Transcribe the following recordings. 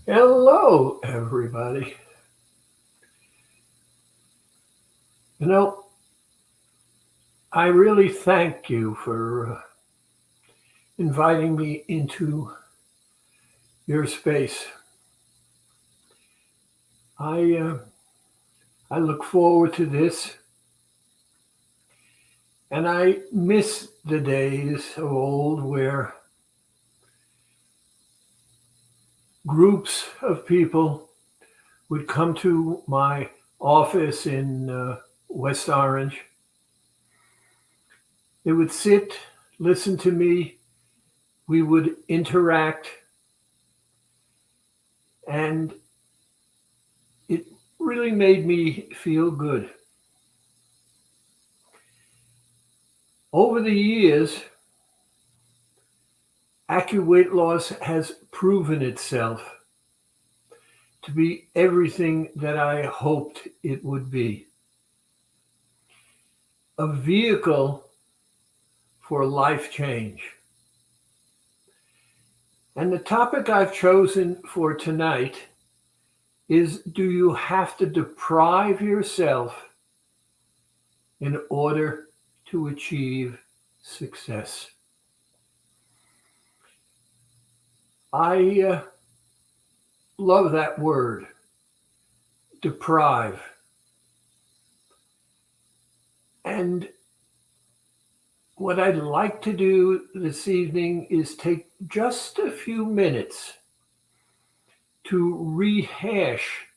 Hello, everybody. You know, I really thank you for inviting me into your space. I I look forward to this, and I miss the days of old where groups of people would come to my office in West Orange. They would sit, listen to me. We would interact, and it really made me feel good. Over the years, AccuWeight loss has proven itself to be everything that I hoped it would be. A vehicle for life change. And the topic I've chosen for tonight is, do you have to deprive yourself in order to achieve success? I love that word, deprive. And what I'd like to do this evening is take just a few minutes to rehash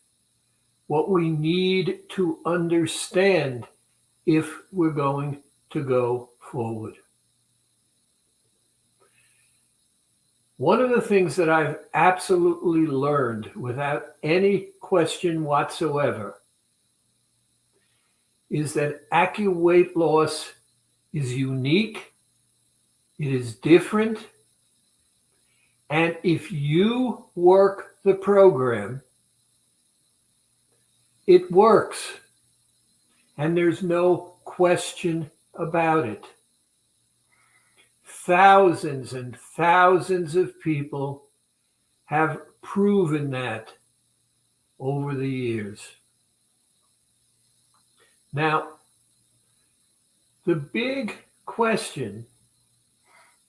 what we need to understand if we're going to go forward. One of the things that I've absolutely learned without any question whatsoever is that AccuWeight loss is unique, it is different, and if you work the program, it works, and there's no question about it. Thousands and thousands of people have proven that over the years. Now, the big question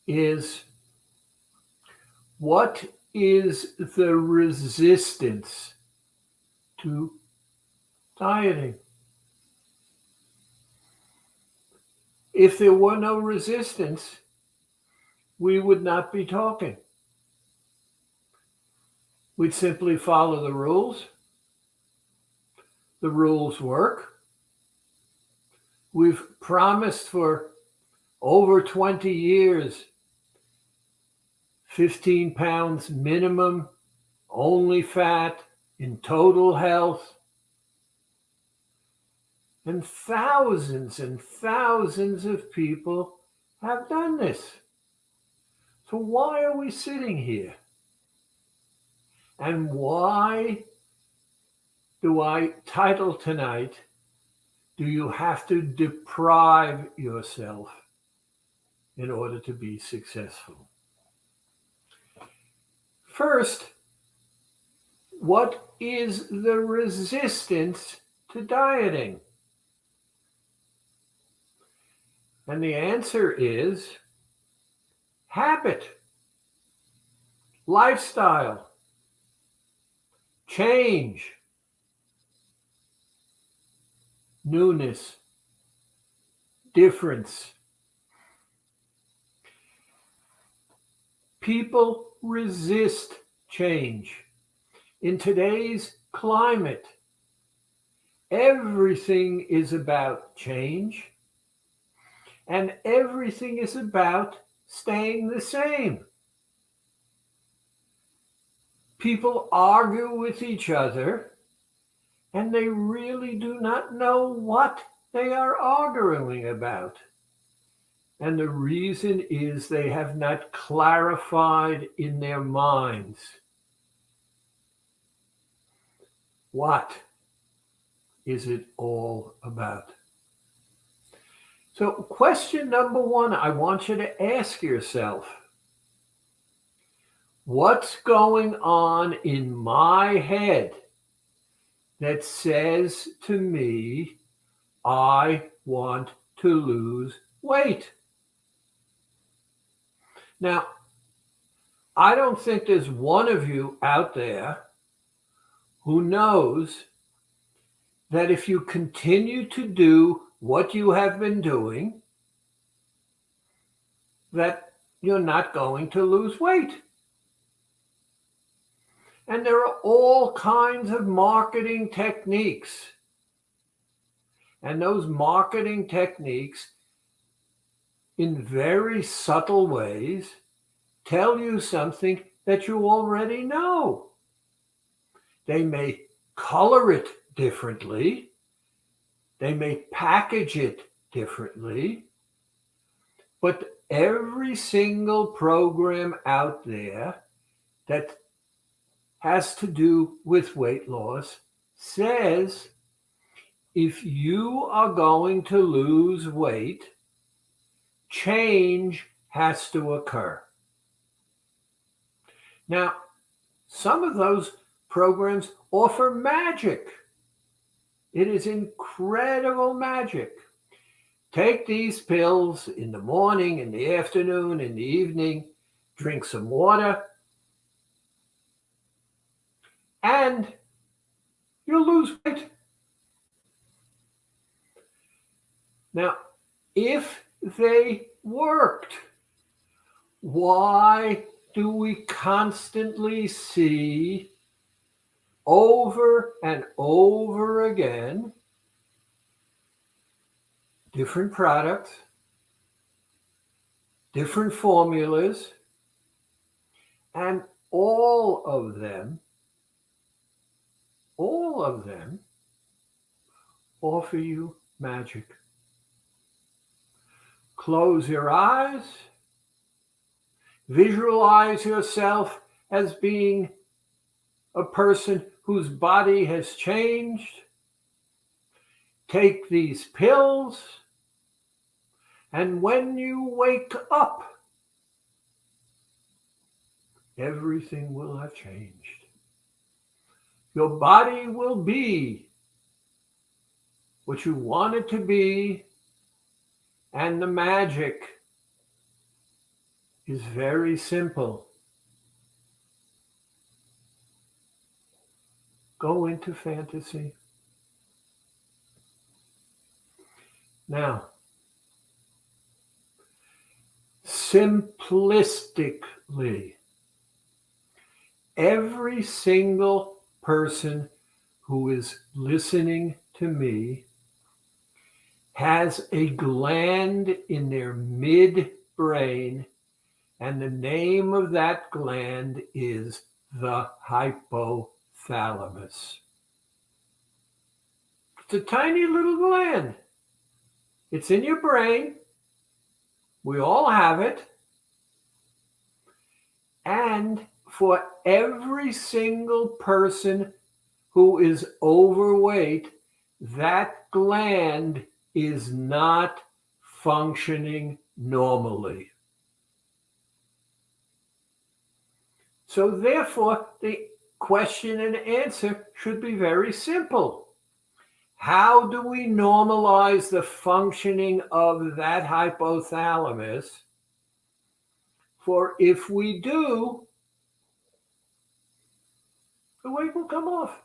is, what is the resistance to dieting? If there were no resistance, we would not be talking. We'd simply follow the rules. The rules work. We've promised for over 20 years 15 pounds minimum, only fat, in total health. And thousands of people have done this. So why are we sitting here? And why do I title tonight, Do You Have to Deprive Yourself in Order to Be Successful? First, what is the resistance to dieting? And the answer is habit, lifestyle, change, newness, difference. People resist change. In today's climate, everything is about change, and everything is about staying the same. People argue with each other, and they really do not know what they are arguing about. And the reason is they have not clarified in their minds what is it all about. So, question number one, I want you to ask yourself, What's going on in my head that says to me, I want to lose weight? Now, I don't think there's one of you out there who knows that if you continue to do what you have been doing, that you're not going to lose weight. And there are all kinds of marketing techniques. And those marketing techniques, in very subtle ways, tell you something that you already know. They may color it differently. They may package it differently. But every single program out there that has to do with weight loss says if you are going to lose weight, change has to occur. Now, some of those programs offer magic. It is incredible magic. Take these pills in the morning, in the afternoon, in the evening, drink some water, and you'll lose weight. Now, if they worked, why do we constantly see over and over again different products, different formulas, and all of them offer you magic? Close your eyes, visualize yourself as being a person whose body has changed. Take these pills, and when you wake up, everything will have changed. Your body will be what you want it to be, and the magic is very simple. Go into fantasy. Now, simplistically, every single person who is listening to me has a gland in their midbrain, and the name of that gland is the hypothalamus. It's a tiny little gland. It's in your brain. We all have it. And for every single person who is overweight, that gland is not functioning normally. So therefore, the question and answer should be very simple. How do we normalize the functioning of that hypothalamus? For if we do, the weight will come off.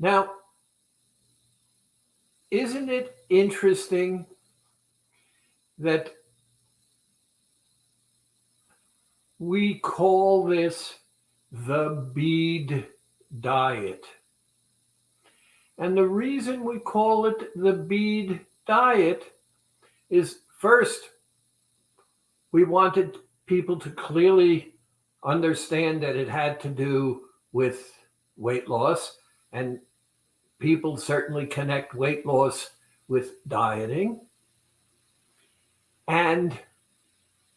Now, isn't it interesting that we call this the Bead Diet? And the reason we call it the Bead Diet is, first, we wanted people to clearly understand that it had to do with weight loss, and people certainly connect weight loss with dieting. And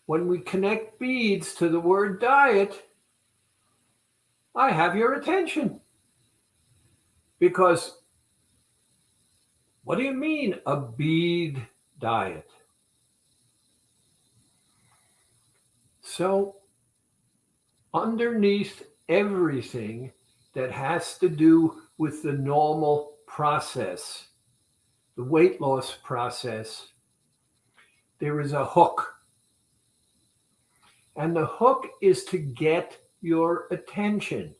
when we connect beads to the word diet, I have your attention. Because what do you mean, a bead diet? So underneath everything that has to do with the normal process, the weight loss process, there is a hook. And the hook is to get your attention,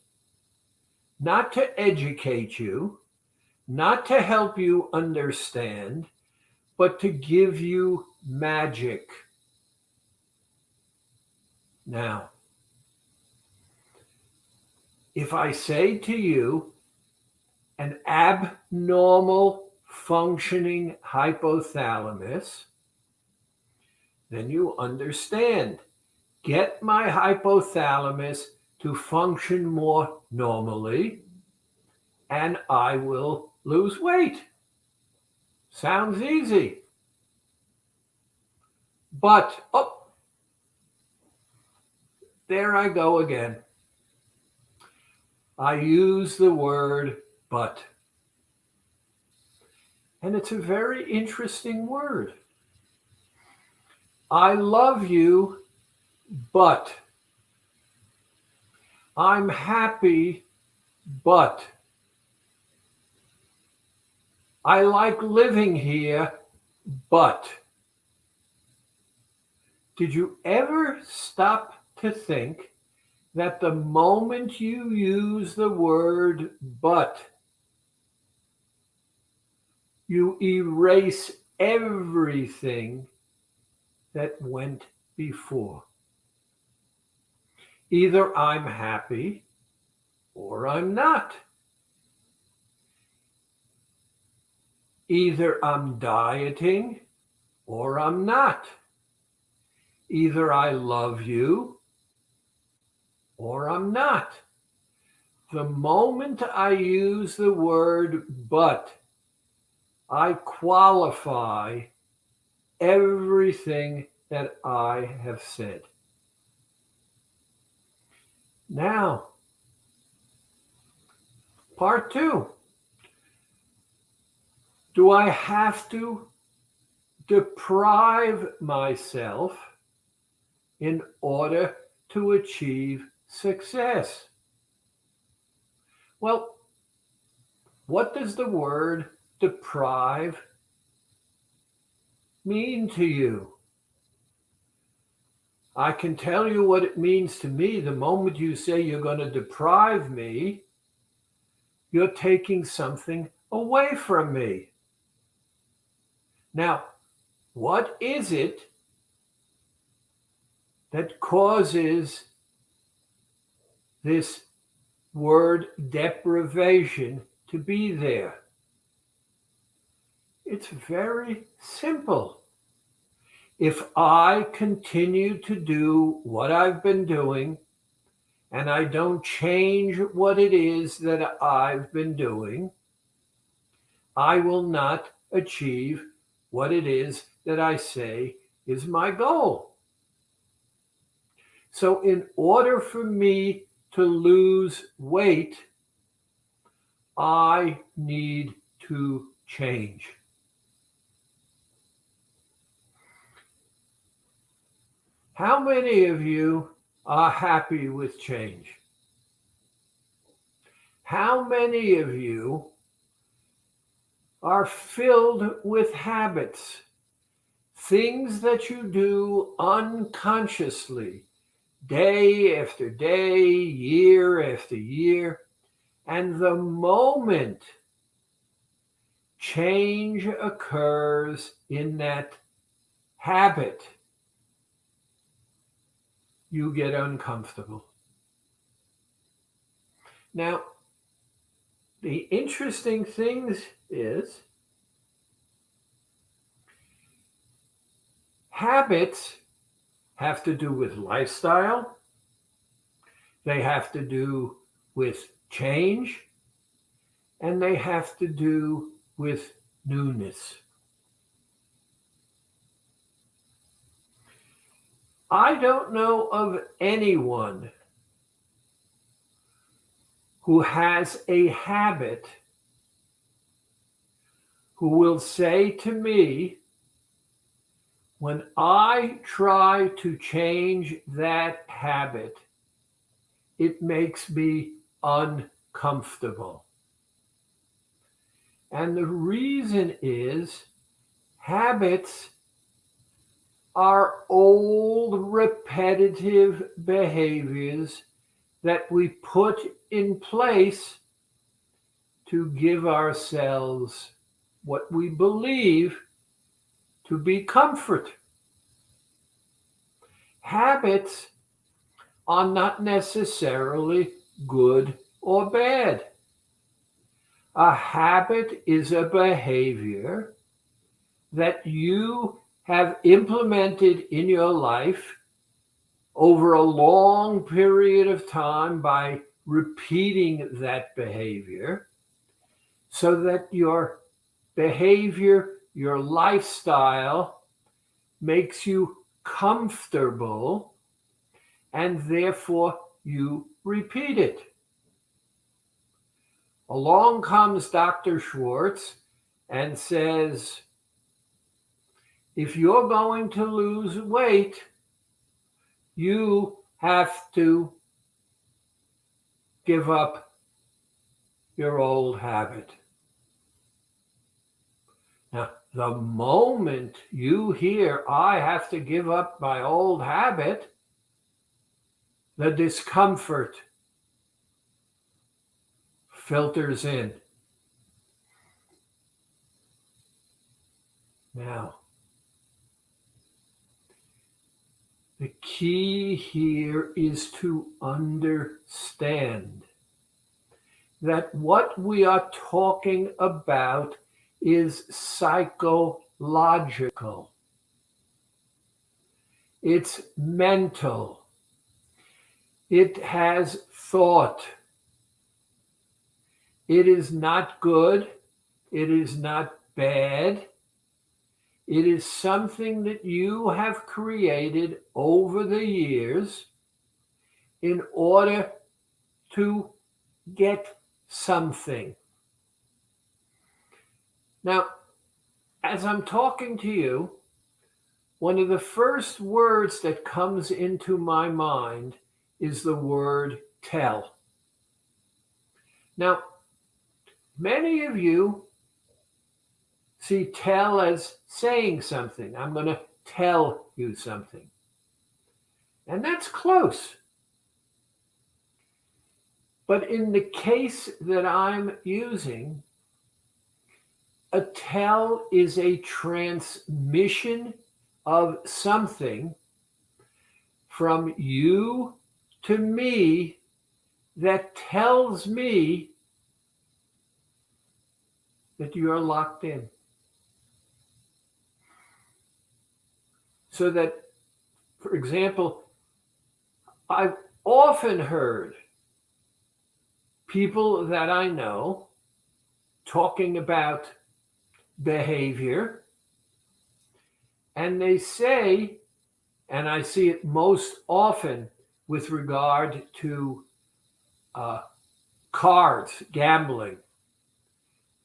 not to educate you, not to help you understand, but to give you magic. Now, if I say to you an abnormal functioning hypothalamus, then you understand. Get my hypothalamus to function more normally, and I will lose weight. Sounds easy. But, there I go again. I use the word but. And it's a very interesting word. I love you, but. I'm happy, but. I like living here, but. Did you ever stop to think that the moment you use the word but, you erase everything that went before? Either I'm happy or I'm not. Either I'm dieting or I'm not. Either I love you or I'm not. The moment I use the word but, I qualify everything that I have said. Now, part 2. Do I have to deprive myself in order to achieve success? Well, what does the word deprive mean to you? I can tell you what it means to me. The moment you say you're going to deprive me, you're taking something away from me. Now, what is it that causes this word deprivation to be there? It's very simple. If I continue to do what I've been doing and I don't change what it is that I've been doing, I will not achieve what it is that I say is my goal. So in order for me to lose weight, I need to change. How many of you are happy with change? How many of you are filled with habits, things that you do unconsciously, day after day, year after year, and the moment change occurs in that habit, you get uncomfortable? Now, the interesting thing is habits have to do with lifestyle. They have to do with change, and they have to do with newness. I don't know of anyone who has a habit who will say to me, When I try to change that habit, it makes me uncomfortable. And the reason is habits are old repetitive behaviors that we put in place to give ourselves what we believe to be comfort. Habits are not necessarily good or bad. A habit is a behavior that you have implemented in your life over a long period of time by repeating that behavior, so that your behavior, your lifestyle makes you comfortable, and therefore you repeat it. Along comes Dr. Schwartz and says, if you're going to lose weight, you have to give up your old habit. Now, the moment you hear, I have to give up my old habit, the discomfort filters in. Now, the key here is to understand that what we are talking about is psychological. It's mental. It has thought. It is not good. It is not bad. It is something that you have created over the years in order to get something. Now, as I'm talking to you, one of the first words that comes into my mind is the word tell. Now, many of you see tell as saying something. I'm going to tell you something. And that's close. But in the case that I'm using, a tell is a transmission of something from you to me that tells me that you're locked in. So that, for example, I've often heard people that I know talking about behavior, and they say, and I see it most often with regard to cards, gambling,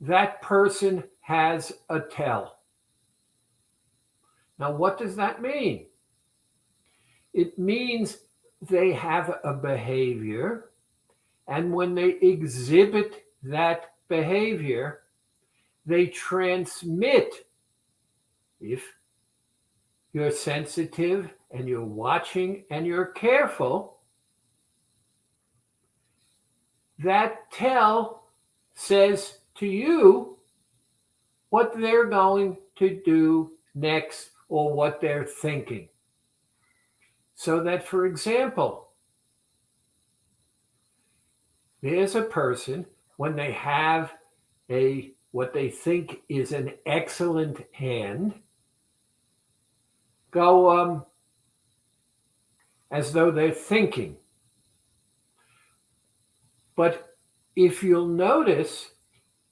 that person has a tell. Now, what does that mean? It means they have a behavior, and when they exhibit that behavior, they transmit, if you're sensitive and you're watching and you're careful, that tell says to you what they're going to do next or what they're thinking. So that, for example, there's a person, when they have what they think is an excellent hand, go as though they're thinking. But if you'll notice,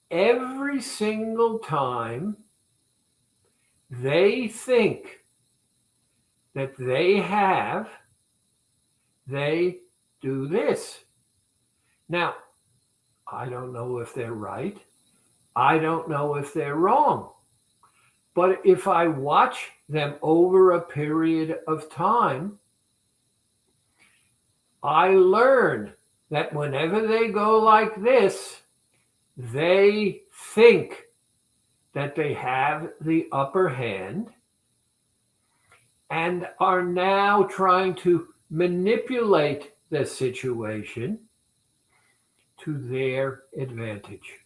every single time they think that they do this. Now, I don't know if they're right. I don't know if they're wrong. But if I watch them over a period of time, I learn that whenever they go like this, they think that they have the upper hand and are now trying to manipulate the situation to their advantage.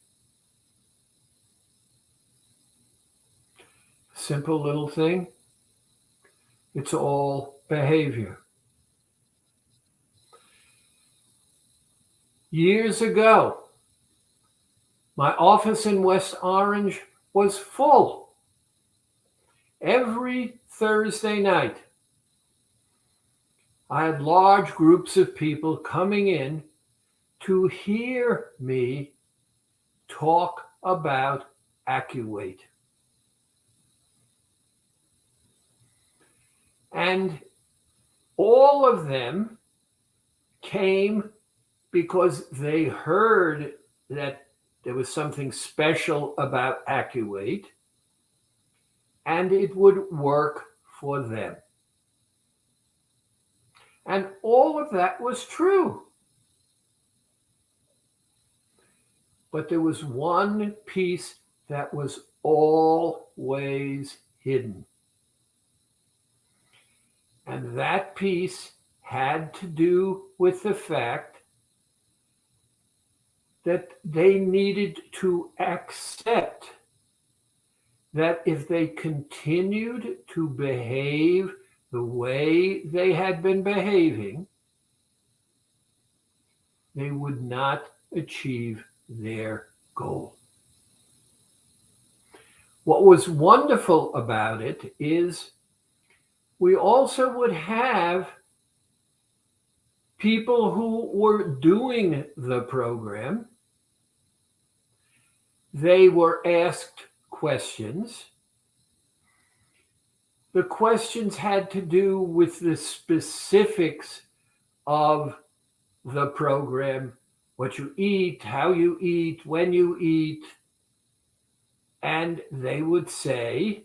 Simple little thing. It's all behavior. Years ago, my office in West Orange was full. Every Thursday night, I had large groups of people coming in to hear me talk about AccuWeight. And all of them came because they heard that there was something special about AccuWeight and it would work for them. And all of that was true. But there was one piece that was always hidden. And that piece had to do with the fact that they needed to accept that if they continued to behave the way they had been behaving, they would not achieve their goal. What was wonderful about it is we also would have people who were doing the program. They were asked questions. The questions had to do with the specifics of the program, what you eat, how you eat, when you eat. And they would say,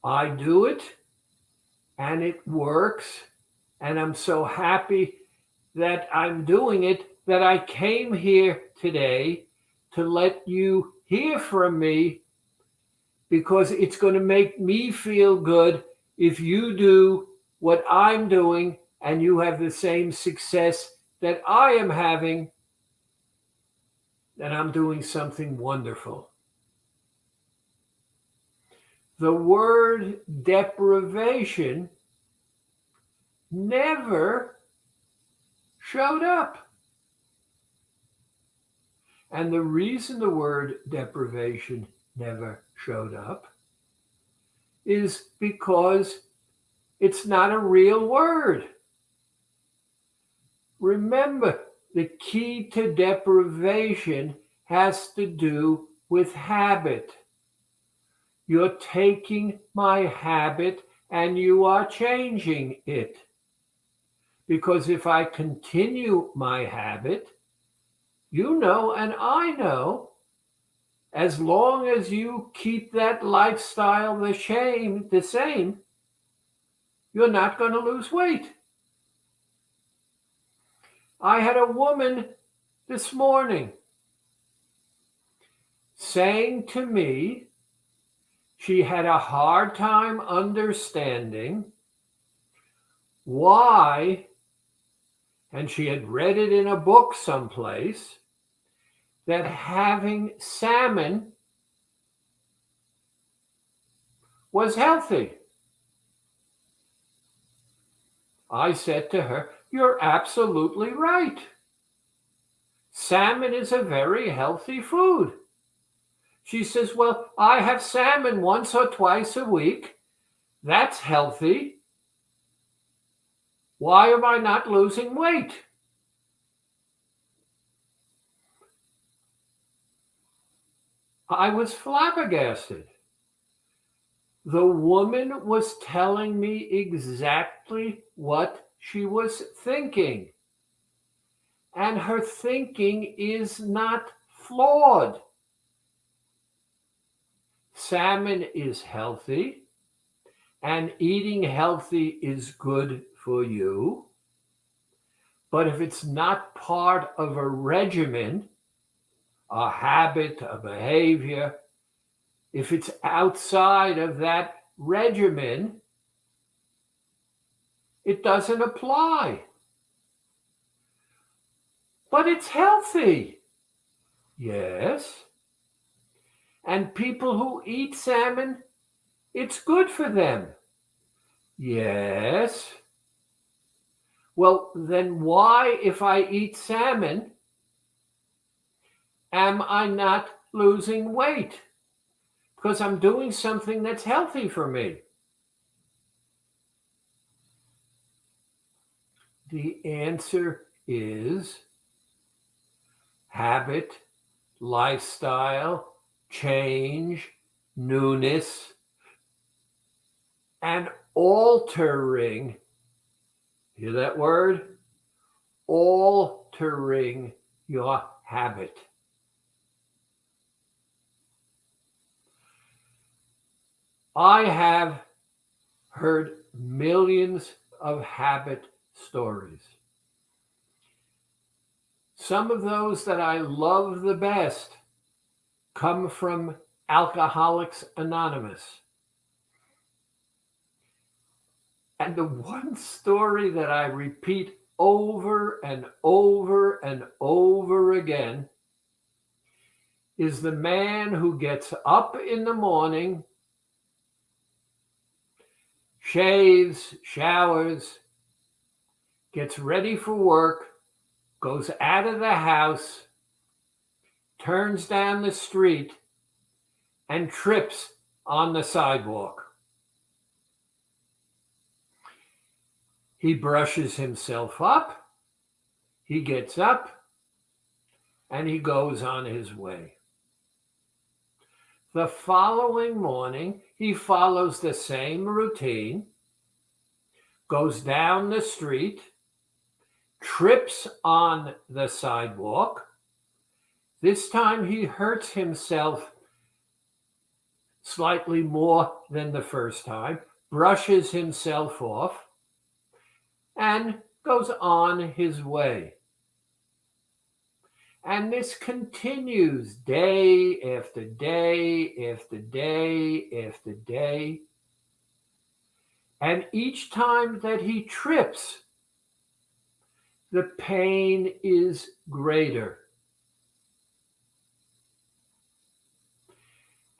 I do it and it works. And I'm so happy that I'm doing it that I came here today to let you hear from me, because it's going to make me feel good if you do what I'm doing and you have the same success that I am having, then I'm doing something wonderful. The word deprivation never showed up. And the reason the word deprivation never showed up is because it's not a real word. Remember, the key to deprivation has to do with habit. You're taking my habit and you are changing it. Because if I continue my habit, you know and I know, as long as you keep that lifestyle the same, you're not going to lose weight. I had a woman this morning saying to me she had a hard time understanding why, and she had read it in a book someplace, that having salmon was healthy. I said to her, you're absolutely right. Salmon is a very healthy food. She says, well, I have salmon once or twice a week. That's healthy. Why am I not losing weight? I was flabbergasted. The woman was telling me exactly what she was thinking. And her thinking is not flawed. Salmon is healthy. and eating healthy is good for you. But if it's not part of a regimen, a habit, a behavior, if it's outside of that regimen, it doesn't apply. But it's healthy. Yes. And people who eat salmon, it's good for them. Yes. Well, then why, if I eat salmon, am I not losing weight? Because I'm doing something that's healthy for me. The answer is habit, lifestyle, change, newness, and altering. Hear that word? Altering your habit. I have heard millions of habit stories. Some of those that I love the best come from Alcoholics Anonymous. And the one story that I repeat over and over and over again is the man who gets up in the morning, shaves, showers, gets ready for work, goes out of the house, turns down the street, and trips on the sidewalk. He brushes himself up, he gets up, and he goes on his way. The following morning, he follows the same routine, goes down the street, trips on the sidewalk. This time he hurts himself slightly more than the first time, brushes himself off, and goes on his way. And this continues day after day after day after day. And each time that he trips, the pain is greater.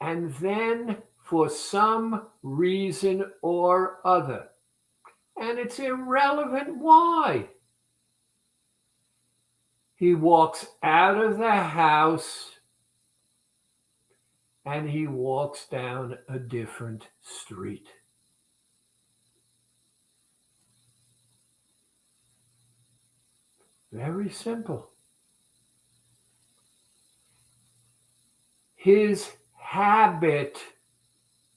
And then, for some reason or other, and it's irrelevant why, he walks out of the house and he walks down a different street. Very simple. His habit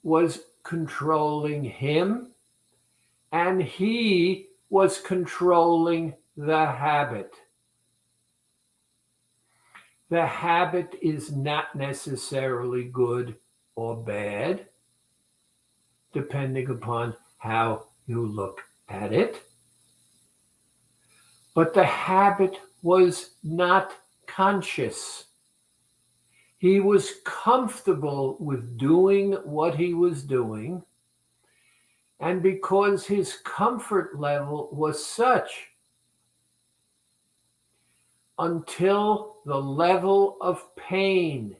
was controlling him, and he was controlling the habit. The habit is not necessarily good or bad, depending upon how you look at it. But the habit was not conscious. He was comfortable with doing what he was doing, and because his comfort level was such, until the level of pain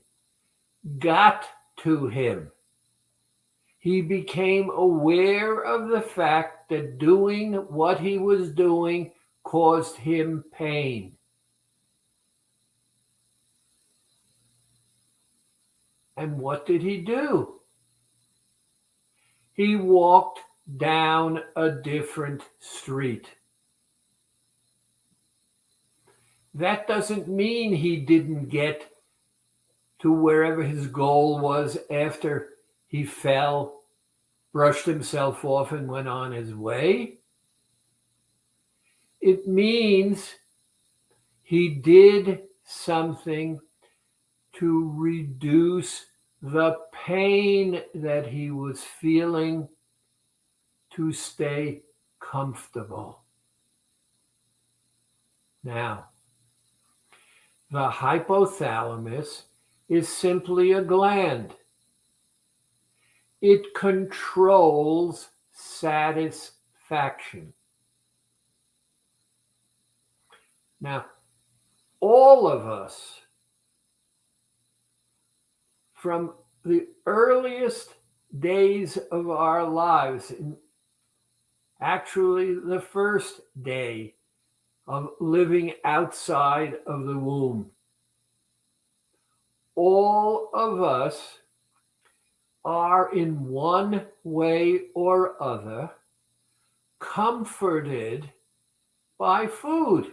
got to him, he became aware of the fact that doing what he was doing caused him pain. And what did he do? He walked down a different street. That doesn't mean he didn't get to wherever his goal was after he fell, brushed himself off, and went on his way. It means he did something to reduce the pain that he was feeling to stay comfortable. Now, the hypothalamus is simply a gland. It controls satisfaction. Now, all of us, from the earliest days of our lives, actually the first day of living outside of the womb, all of us are in one way or other comforted by food.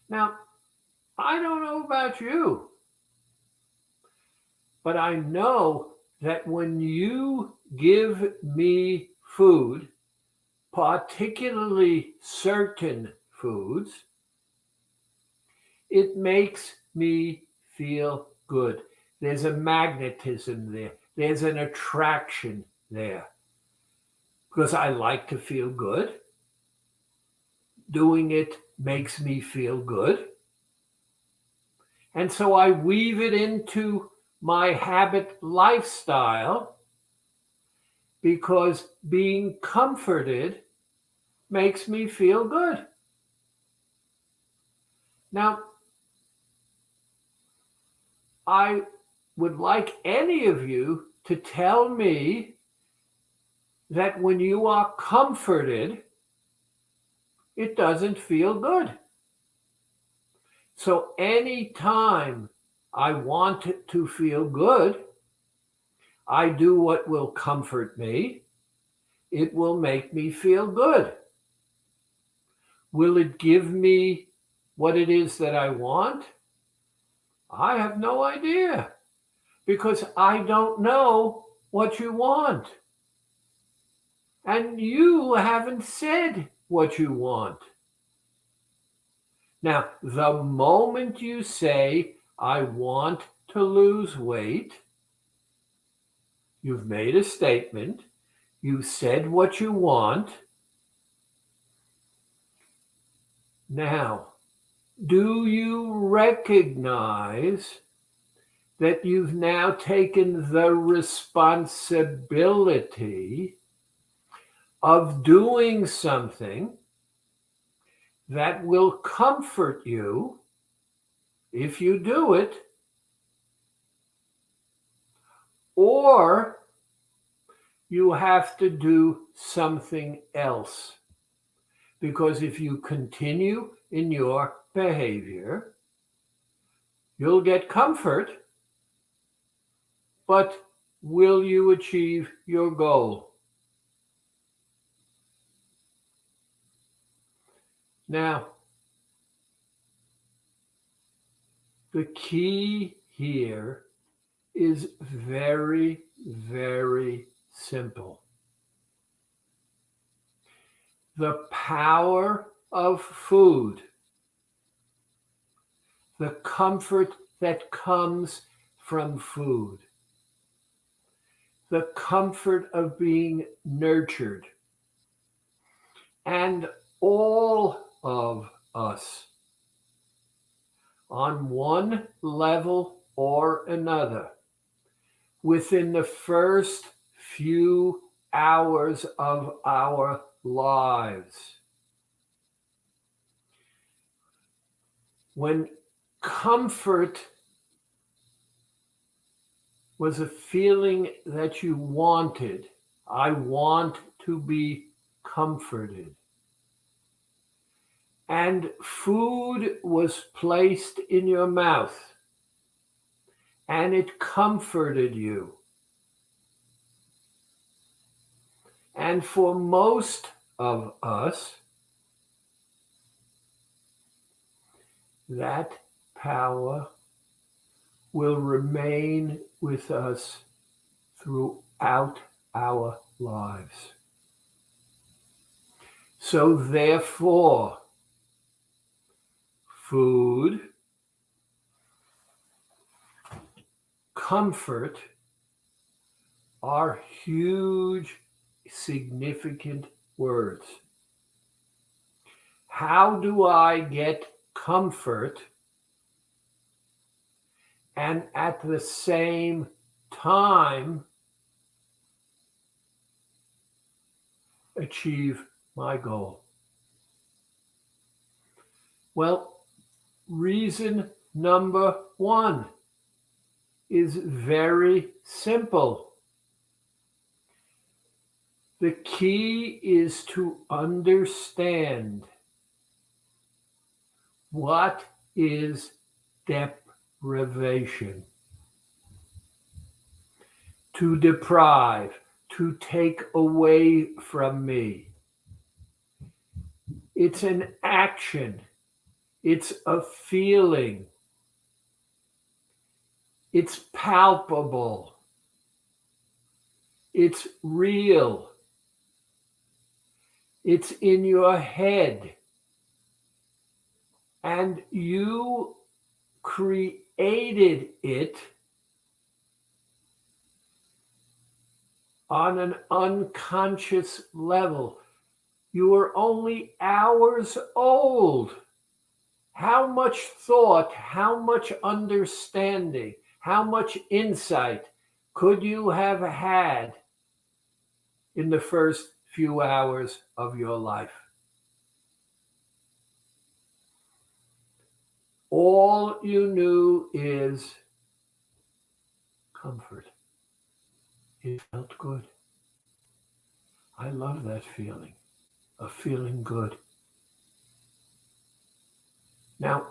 Now, I don't know about you, but I know that when you give me food, particularly certain foods, it makes me feel good. There's a magnetism there. There's an attraction there. Because I like to feel good. Doing it makes me feel good. And so I weave it into my habit lifestyle because being comforted makes me feel good. Now, I would like any of you to tell me that when you are comforted, it doesn't feel good. So anytime I want to feel good, I do what will comfort me. It will make me feel good. Will it give me what it is that I want? I have no idea because I don't know what you want. And you haven't said what you want. Now, the moment you say, I want to lose weight, you've made a statement, you said what you want. Now, do you recognize that you've now taken the responsibility of doing something that will comfort you if you do it, or you have to do something else? Because if you continue in your behavior, you'll get comfort, but will you achieve your goal? Now, the key here is very, very simple. The power of food, the comfort that comes from food, the comfort of being nurtured, and all of us, on one level or another, within the first few hours of our lives, when comfort was a feeling that you wanted, I want to be comforted, and food was placed in your mouth, and it comforted you. And for most of us, that power will remain with us throughout our lives. So therefore, food, comfort, are huge, significant words. How do I get comfort and at the same time achieve my goal? Well, reason number one is very simple. The key is to understand what is deprivation. To deprive, to take away from me. It's an action. It's a feeling. It's palpable. It's real. It's in your head. And you created it on an unconscious level. You were only hours old. How much thought, how much understanding, how much insight could you have had in the first few hours of your life? All you knew is comfort. It felt good. I love that feeling of feeling good. Now,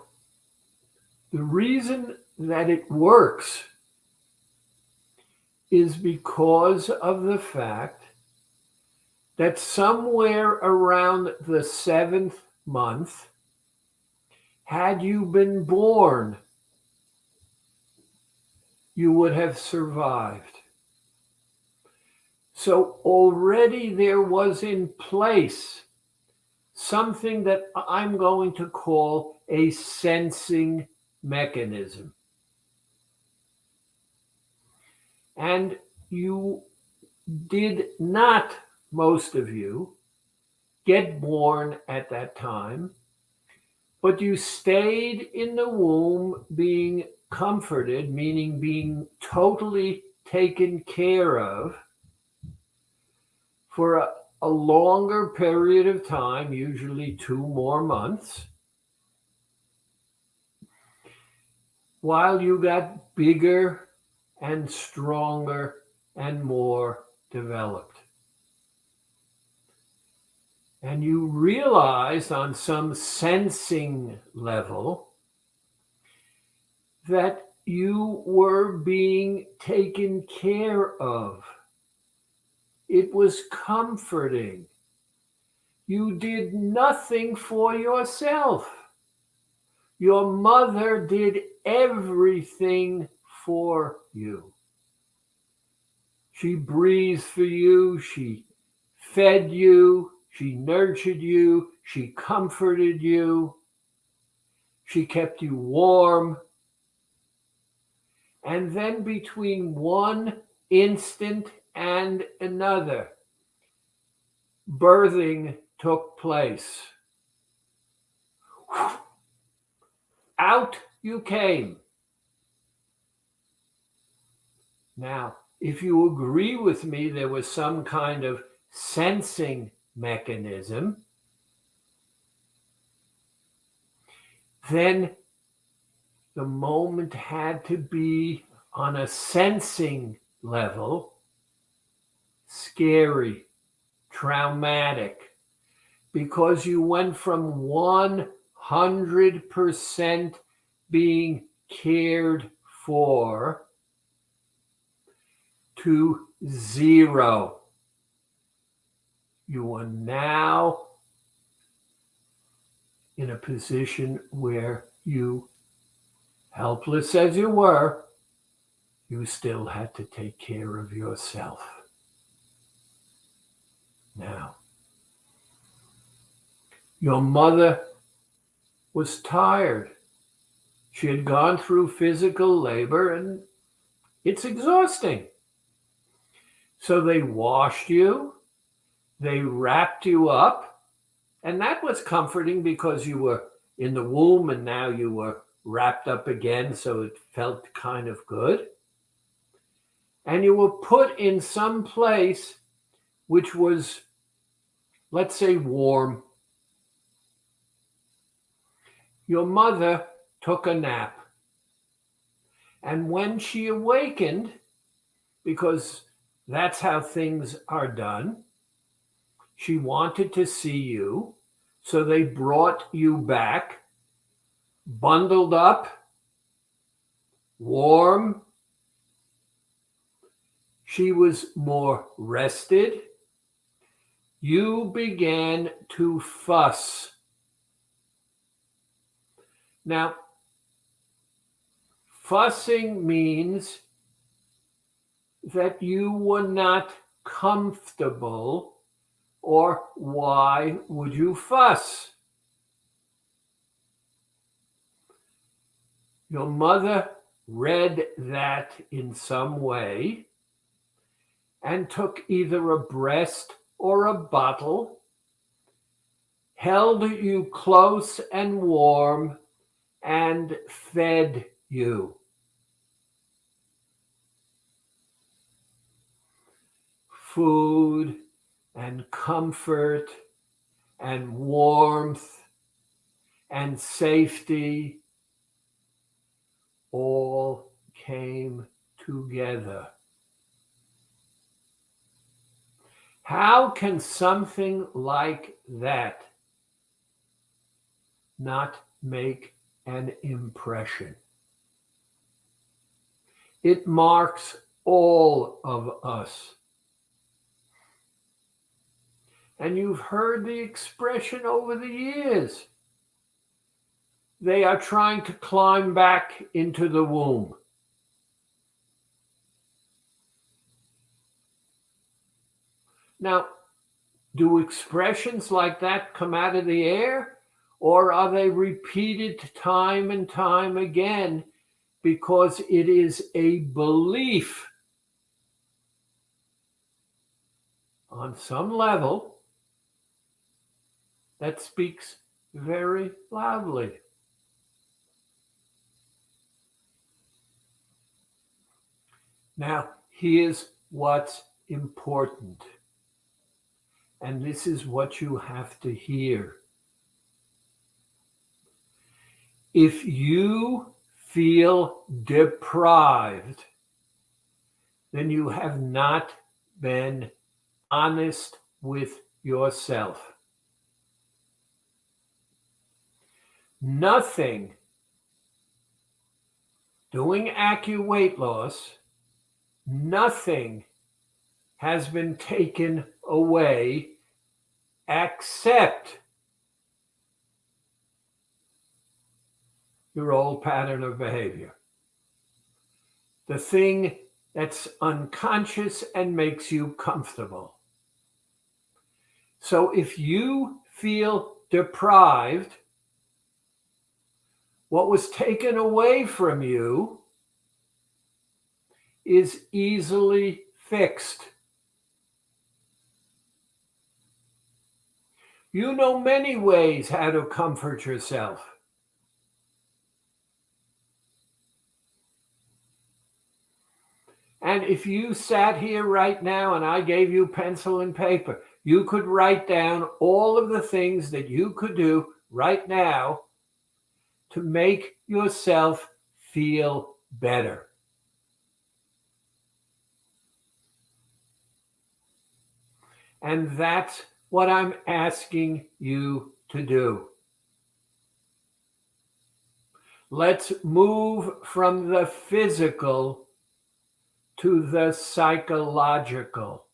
the reason that it works is because of the fact that somewhere around the 7th month, had you been born, you would have survived. So already there was in place something that I'm going to call a sensing mechanism. And you did not, most of you, get born at that time, but you stayed in the womb being comforted, meaning being totally taken care of for a longer period of time, usually 2 more months, while you got bigger and stronger and more developed. And you realize on some sensing level that you were being taken care of. It was comforting. You did nothing for yourself. Your mother did everything for you. She breathed for you. She fed you. She nurtured you. She comforted you. She kept you warm. And then between one instant and another, birthing took place. Out you came. Now, if you agree with me, there was some kind of sensing mechanism, then the moment had to be on a sensing level, scary, traumatic, because you went from 100% being cared for to 0. You are now in a position where you, helpless as you were, you still had to take care of yourself. Now, your mother was tired. She had gone through physical labor, and it's exhausting. So they washed you, they wrapped you up, and that was comforting because you were in the womb and now you were wrapped up again, so it felt kind of good. And you were put in some place which was, let's say, warm. Your mother took a nap. And when she awakened, because that's how things are done, she wanted to see you. So they brought you back, bundled up, warm. She was more rested. You began to fuss. Now, fussing means that you were not comfortable, or why would you fuss? Your mother read that in some way and took either a breast or a bottle, held you close and warm, and fed you. Food and comfort and warmth and safety all came together. How can something like that not make an impression? It marks all of us. And you've heard the expression over the years. They are trying to climb back into the womb. Now, do expressions like that come out of the air, or are they repeated time and time again because it is a belief on some level that speaks very loudly? Now, here's what's important. And this is what you have to hear. If you feel deprived, then you have not been honest with yourself. Nothing doing weight loss, nothing has been taken away except your old pattern of behavior. The thing that's unconscious and makes you comfortable. So if you feel deprived, what was taken away from you is easily fixed. You know many ways how to comfort yourself. And if you sat here right now and I gave you pencil and paper, you could write down all of the things that you could do right now to make yourself feel better. And that's what I'm asking you to do. Let's move from the physical to the psychological.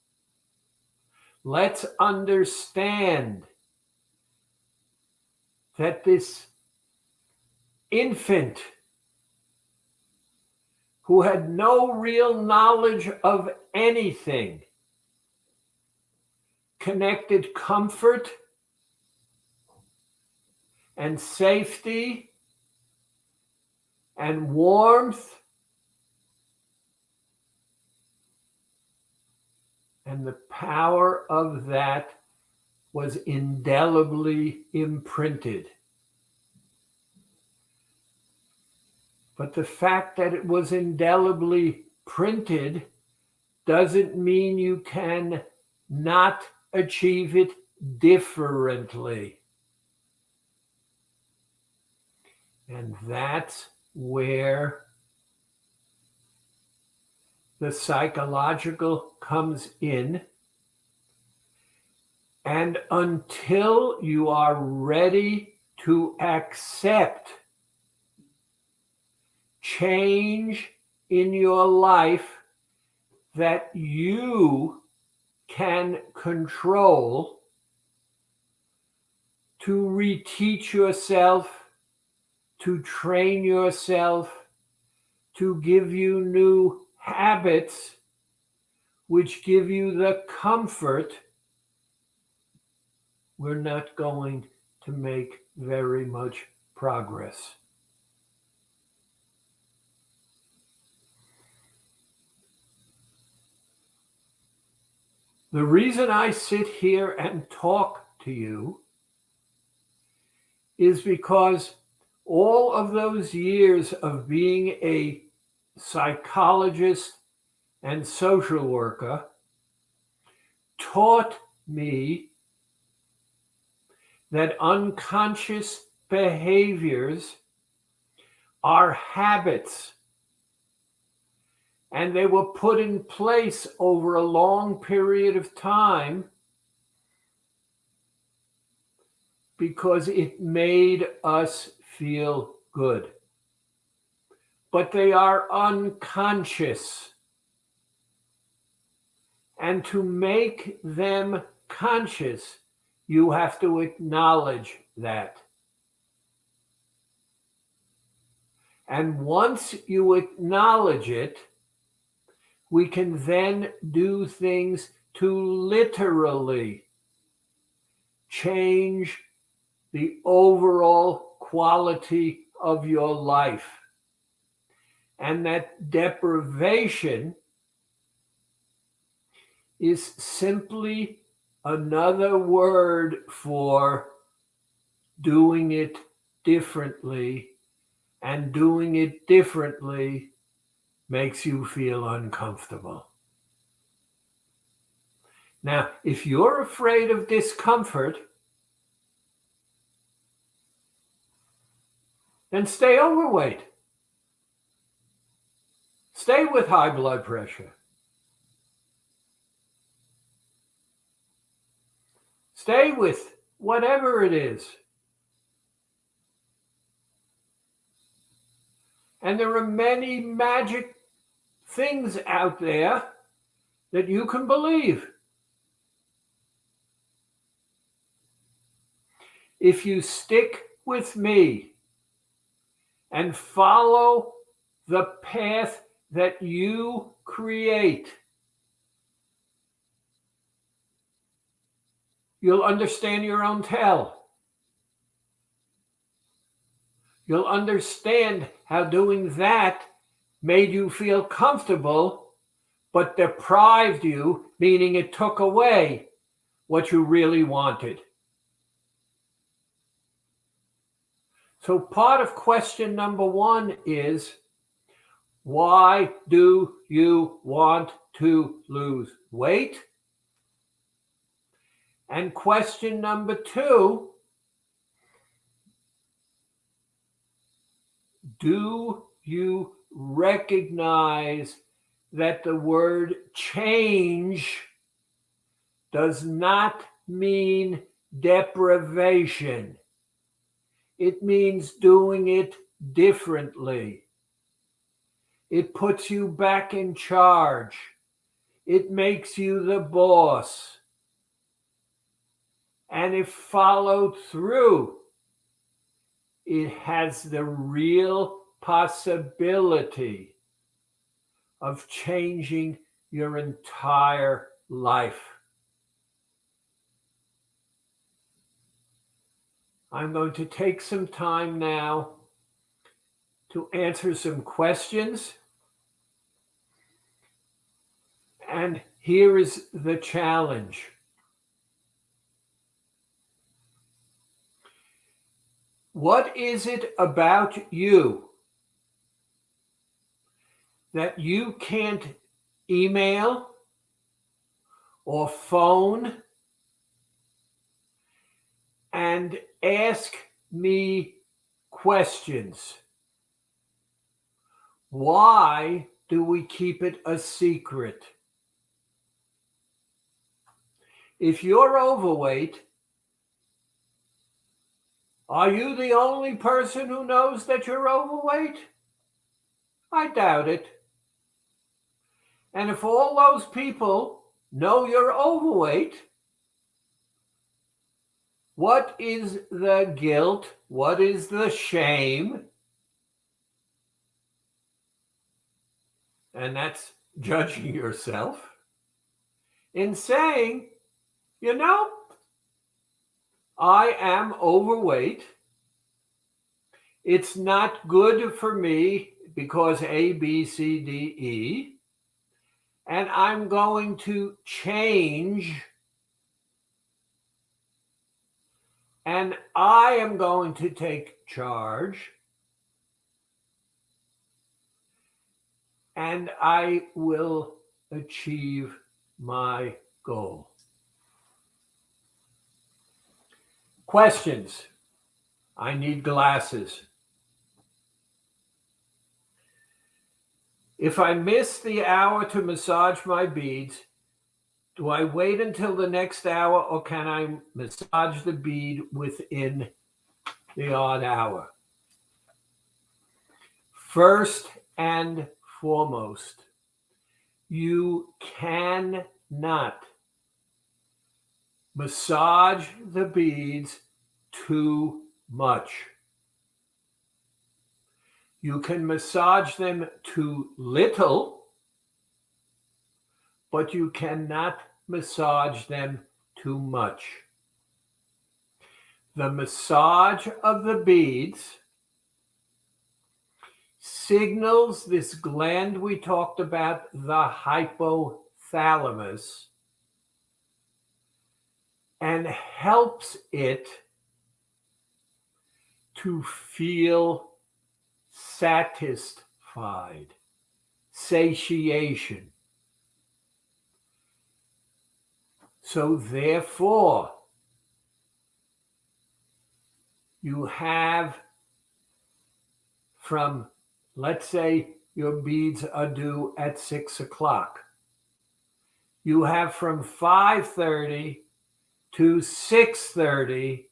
Let's understand that this infant who had no real knowledge of anything connected comfort and safety and warmth And the power of that was indelibly imprinted. But the fact that it was indelibly printed doesn't mean you can not achieve it differently. And that's where the psychological comes in. And until you are ready to accept change in your life that you can control, to reteach yourself, to train yourself, to give you new habits which give you the comfort, we're not going to make very much progress. The reason I sit here and talk to you is because all of those years of being a psychologist and social worker taught me that unconscious behaviors are habits, and they were put in place over a long period of time because it made us feel good. But they are unconscious. And to make them conscious, you have to acknowledge that. And once you acknowledge it, we can then do things to literally change the overall quality of your life. And that deprivation is simply another word for doing it differently, and doing it differently makes you feel uncomfortable. Now, if you're afraid of discomfort, then stay overweight. Stay with high blood pressure. Stay with whatever it is. And there are many magic things out there that you can believe. If you stick with me and follow the path that you create, you'll understand your own tell. You'll understand how doing that made you feel comfortable, but deprived you, meaning it took away what you really wanted. So part of question number one is, why do you want to lose weight? And question number two, do you recognize that the word change does not mean deprivation? It means doing it differently. It puts you back in charge. It makes you the boss. And if followed through, it has the real possibility of changing your entire life. I'm going to take some time now to answer some questions. And here is the challenge. What is it about you that you can't email or phone and ask me questions? Why do we keep it a secret? If you're overweight, are you the only person who knows that you're overweight? I doubt it. And if all those people know you're overweight, what is the guilt? What is the shame? And that's judging yourself in saying, I am overweight. It's not good for me because A, B, C, D, E. And I'm going to change. And I am going to take charge. And I will achieve my goal. Questions. I need glasses. If I miss the hour to massage my beads, do I wait until the next hour or can I massage the bead within the odd hour? First and foremost, you cannot massage the beads too much. You can massage them too little, but you cannot massage them too much. The massage of the beads signals this gland we talked about, the hypothalamus, and helps it to feel satisfied, satiation. So therefore, you have from, let's say your beads are due at 6 o'clock. You have from 5:30 to 6:30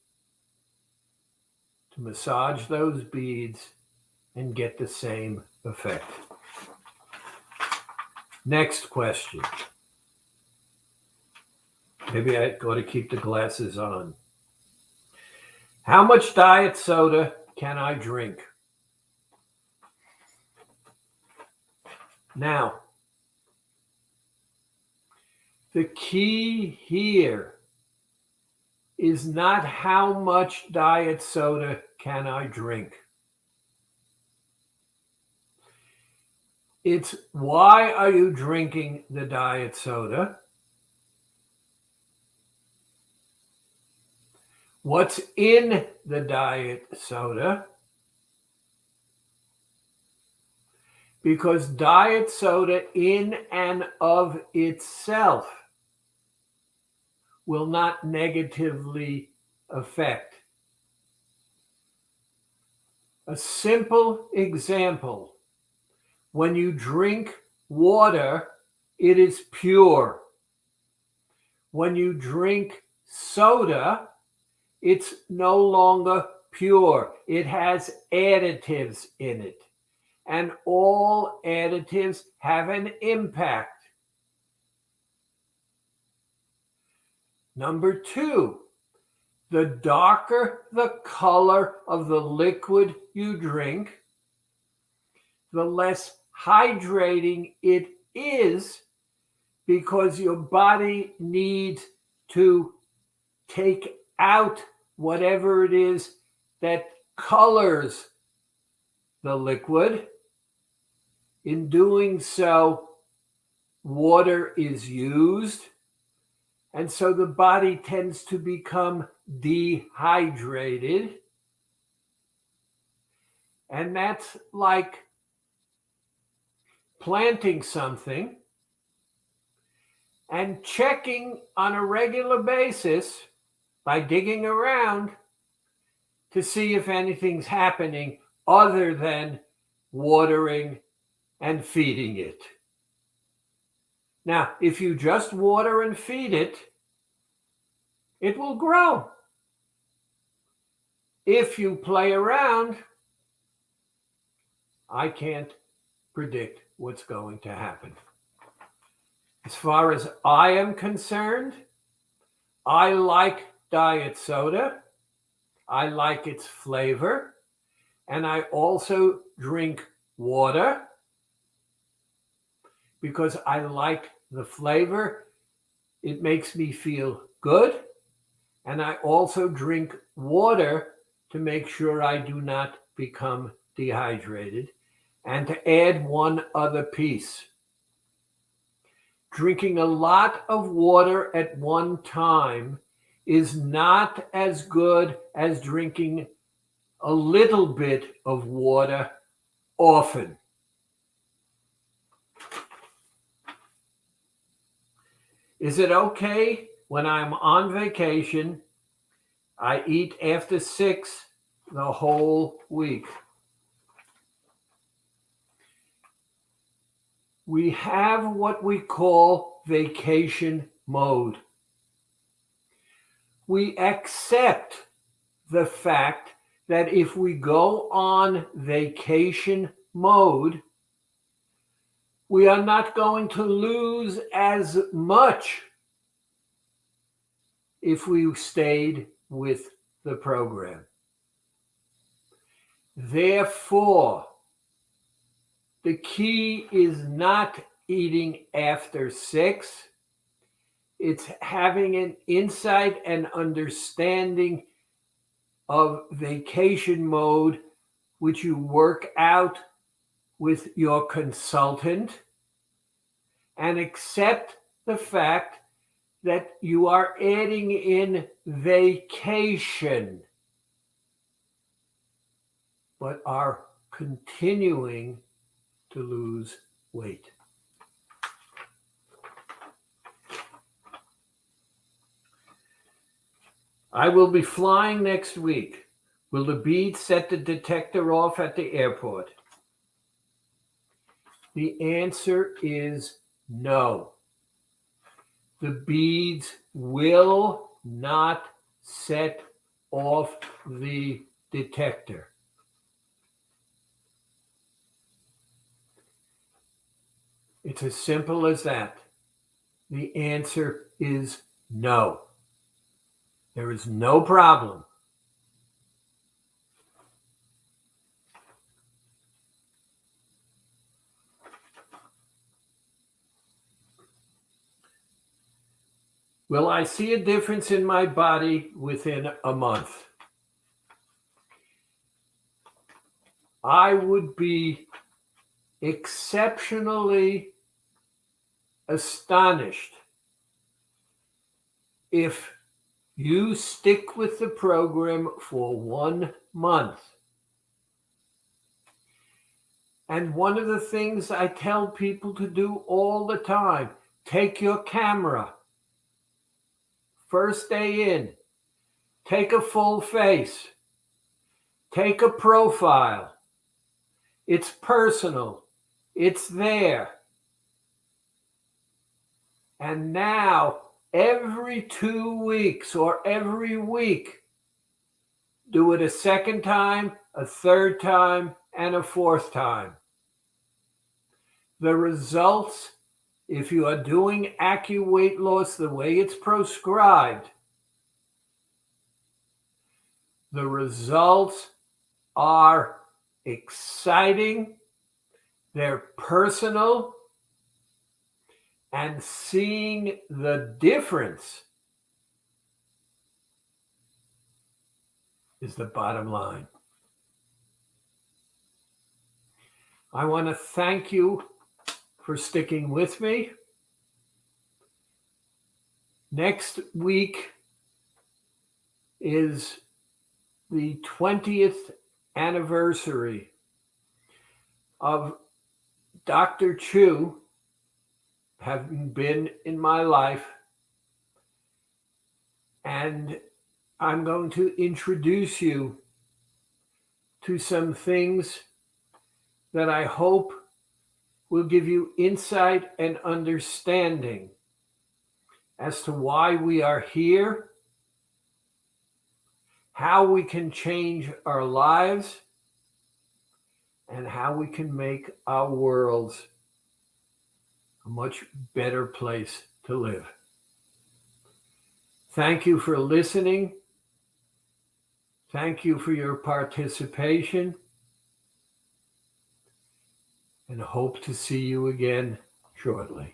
to massage those beads and get the same effect. Next question. Maybe I ought to keep the glasses on. How much diet soda can I drink? Now, the key here is not how much diet soda can I drink. It's why are you drinking the diet soda? What's in the diet soda? Because diet soda in and of itself will not negatively affect. A simple example, when you drink water, it is pure. When you drink soda, it's no longer pure. It has additives in it. And all additives have an impact. Number two, the darker the color of the liquid you drink, the less hydrating it is because your body needs to take out whatever it is that colors the liquid. In doing so, water is used, and so the body tends to become dehydrated. And that's like planting something and checking on a regular basis by digging around to see if anything's happening other than watering and feeding it. Now, if you just water and feed it, it will grow. If you play around, I can't predict what's going to happen. As far as I am concerned, I like diet soda. I like its flavor. And I also drink water because I like the flavor. It makes me feel good. And I also drink water to make sure I do not become dehydrated. And to add one other piece, drinking a lot of water at one time is not as good as drinking a little bit of water often. Is it okay when I'm on vacation, I eat after 6 the whole week? We have what we call vacation mode. We accept the fact that if we go on vacation mode, we are not going to lose as much if we stayed with the program. Therefore, the key is not eating after 6. It's having an insight and understanding of vacation mode, which you work out with your consultant, and accept the fact that you are adding in vacation, but are continuing to lose weight. I will be flying next week. Will the bead set the detector off at the airport? The answer is no. The beads will not set off the detector. It's as simple as that. The answer is no. There is no problem. Will I see a difference in my body within a month? I would be exceptionally astonished if you stick with the program for 1 month. And one of the things I tell people to do all the time, take your camera. First day in, take a full face. Take a profile. It's personal. It's there. And now, every 2 weeks or every week, do it a second time, a third time, and a fourth time. The results, if you are doing weight loss the way it's prescribed, the results are exciting, they're personal, and seeing the difference is the bottom line. I want to thank you for sticking with me. Next week is the 20th anniversary of Dr. Chu having been in my life, and I'm going to introduce you to some things that I hope will give you insight and understanding as to why we are here, how we can change our lives, and how we can make our worlds a much better place to live. Thank you for listening. Thank you for your participation, and hope to see you again shortly.